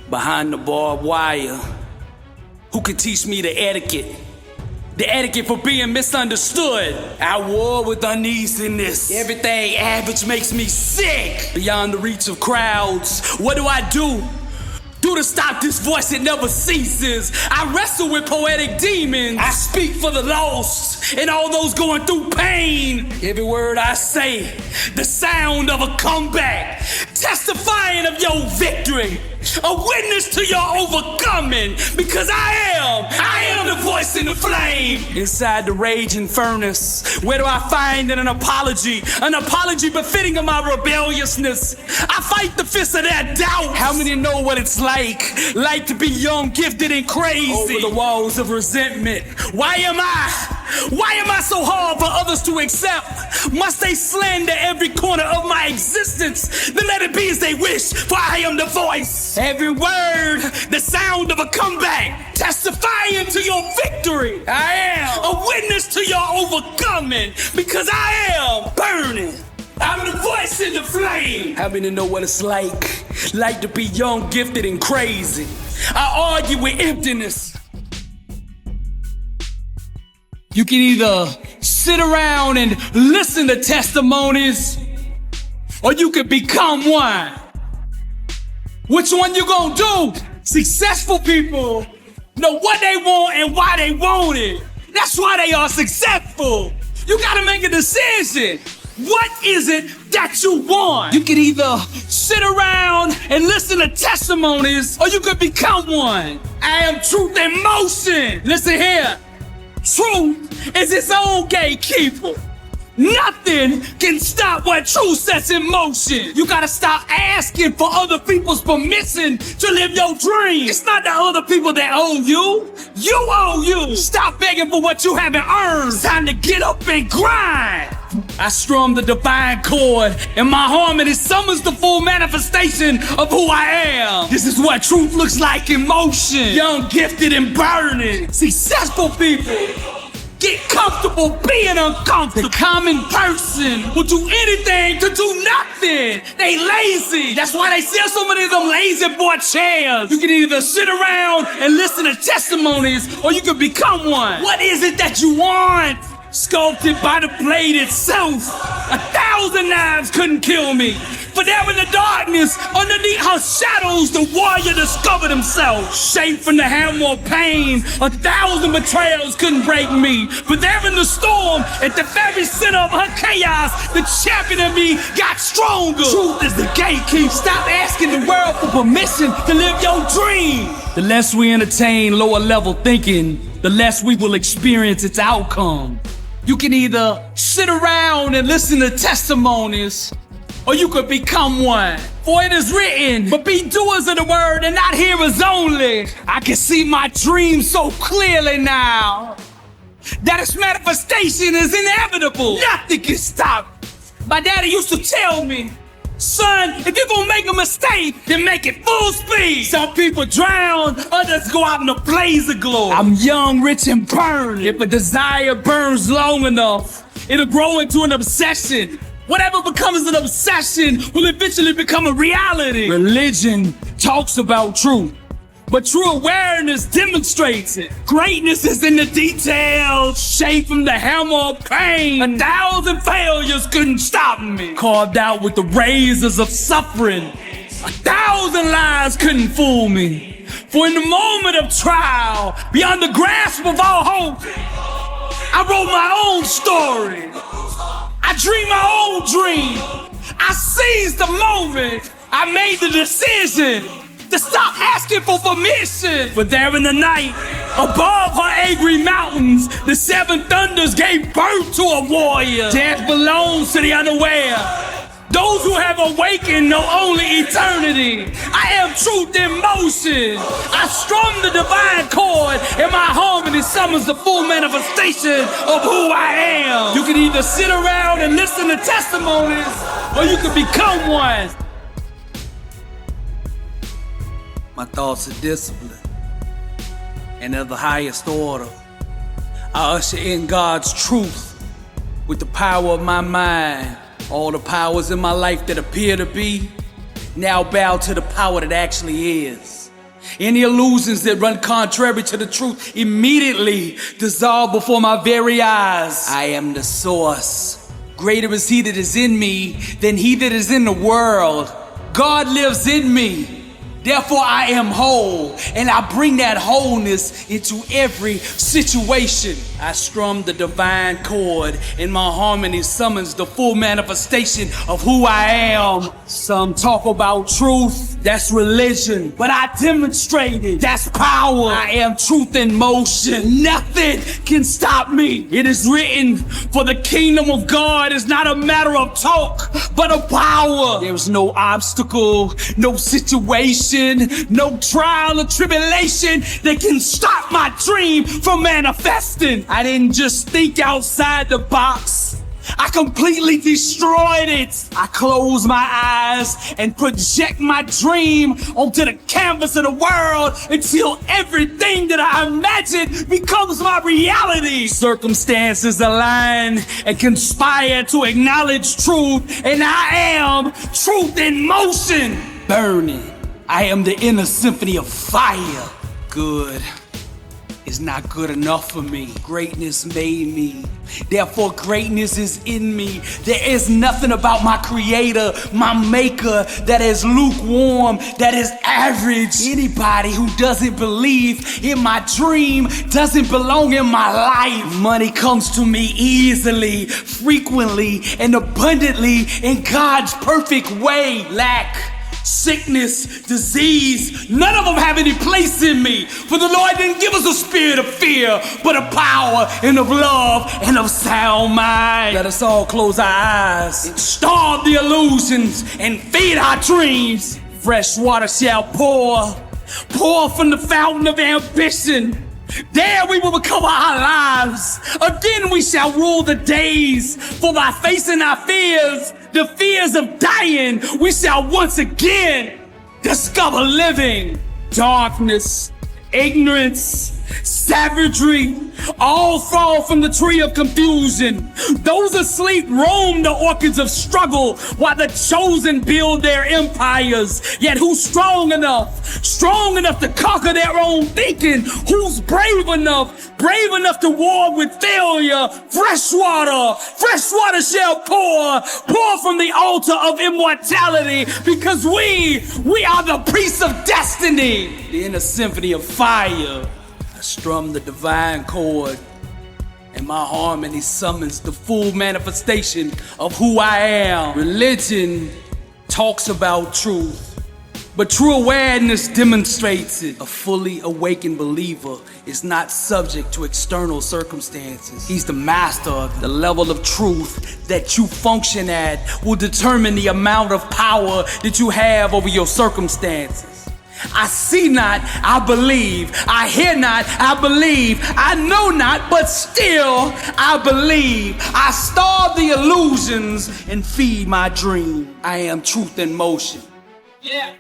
behind the barbed wire. Who could teach me the etiquette? The etiquette for being misunderstood. At war with uneasiness. Everything average makes me sick. Beyond the reach of crowds, what do I do? Do to stop this voice that never ceases. I wrestle with poetic demons. I speak for the lost and all those going through pain. Every word I say, the sound of a comeback, testifying of your victory, a witness to your overcoming, because I am the voice in the flame. Inside the raging furnace, where do I find an apology befitting of my rebelliousness? I fight the fist of that doubt. How many know what it's like to be young, gifted, and crazy? Over the walls of resentment. Why am I so hard for others to accept? Must they slander every corner of my existence? Then let it be as they wish, for I am the voice. Every word, the sound of a comeback, testifying to your victory. I am a witness to your overcoming, because I am burning. I'm the voice in the flame. Happy to know what it's like to be young, gifted, and crazy. I argue with emptiness. You can either sit around and listen to testimonies, or you could become one. Which one you gonna do? Successful people know what they want and why they want it. That's why they are successful. You gotta make a decision. What is it that you want? You can either sit around and listen to testimonies, or you could become one. I am truth in motion. Listen here. Truth is its own gatekeeper. Nothing can stop what truth sets in motion. You gotta stop asking for other people's permission to live your dream. It's not the other people that owe you. You owe you. Stop begging for what you haven't earned. It's time to get up and grind. I strum the divine chord, and my harmony summons the full manifestation of who I am. This is what truth looks like in motion. Young, gifted, and burning. Successful people get comfortable being uncomfortable. The common person will do anything to do nothing. They lazy. That's why they sell so many of them lazy boy chairs. You can either sit around and listen to testimonies, or you can become one. What is it that you want? Sculpted by the blade itself. 1,000 knives couldn't kill me. For there in the darkness, underneath her shadows, the warrior discovered himself. Shaped from the hammer of pain, 1,000 betrayals couldn't break me. But there in the storm, at the very center of her chaos, the champion in me got stronger. Truth is the gatekeeper. Stop asking the world for permission to live your dream. The less we entertain lower level thinking, the less we will experience its outcome. You can either sit around and listen to testimonies, or you could become one. For it is written, but be doers of the word and not hearers only. I can see my dream so clearly now that its manifestation is inevitable. Nothing can stop. My daddy used to tell me, son, if you're gonna make a mistake, then make it full speed. Some people drown, others go out in a blaze of glory. I'm young, rich, and burning. If a desire burns long enough, it'll grow into an obsession. Whatever becomes an obsession will eventually become a reality. Religion talks about truth, but true awareness demonstrates it. Greatness is in the details, shaped from the hammer of pain. 1,000 failures couldn't stop me. Carved out with the razors of suffering. 1,000 lies couldn't fool me. For in the moment of trial, beyond the grasp of all hope, I wrote my own story. I dreamed my own dream. I seized the moment. I made the decision to stop asking for permission. But there in the night, above her angry mountains, the seven thunders gave birth to a warrior. Death belongs to the unaware. Those who have awakened know only eternity. I am truth in motion. I strum the divine chord, and my harmony summons the full manifestation of who I am. You can either sit around and listen to testimonies, or you can become one. My thoughts are discipline, and of the highest order. I usher in God's truth with the power of my mind. All the powers in my life that appear to be now bow to the power that actually is. Any illusions that run contrary to the truth immediately dissolve before my very eyes. I am the source. Greater is he that is in me than he that is in the world. God lives in me. Therefore, I am whole, and I bring that wholeness into every situation. I strum the divine chord, and my harmony summons the full manifestation of who I am. Some talk about truth, that's religion, but I demonstrate it, that's power. I am truth in motion. Nothing can stop me. It is written, for the kingdom of God is not a matter of talk, but of power. There's no obstacle, no situation, no trial or tribulation that can stop my dream from manifesting. I didn't just think outside the box, I completely destroyed it. I close my eyes and project my dream onto the canvas of the world until everything that I imagine becomes my reality. Circumstances align and conspire to acknowledge truth, and I am truth in motion. Burning. I am the inner symphony of fire. Good is not good enough for me. Greatness made me. Therefore, greatness is in me. There is nothing about my creator, my maker, that is lukewarm, that is average. Anybody who doesn't believe in my dream doesn't belong in my life. Money comes to me easily, frequently, and abundantly in God's perfect way. Lack, sickness, disease, none of them have any place in me. For the Lord didn't give us a spirit of fear, but of power and of love and of sound mind. Let us all close our eyes and starve the illusions and feed our dreams. Fresh water shall pour from the fountain of ambition. There we will recover our lives. Again we shall rule the days. For by facing our fears, the fears of dying, we shall once again discover living. Darkness, ignorance, savagery, all fall from the tree of confusion. Those asleep roam the orchards of struggle, while the chosen build their empires. Yet who's strong enough to conquer their own thinking? Who's brave enough to war with failure? Fresh water shall pour from the altar of immortality, because we are the priests of destiny. The inner symphony of fire. I strum the divine chord, and my harmony summons the full manifestation of who I am. Religion talks about truth, but true awareness demonstrates it. A fully awakened believer is not subject to external circumstances. He's the master of it. The level of truth that you function at will determine the amount of power that you have over your circumstances. I see not, I believe. I hear not, I believe. I know not, but still I believe. I starve the illusions and feed my dream. I am truth in motion. Yeah.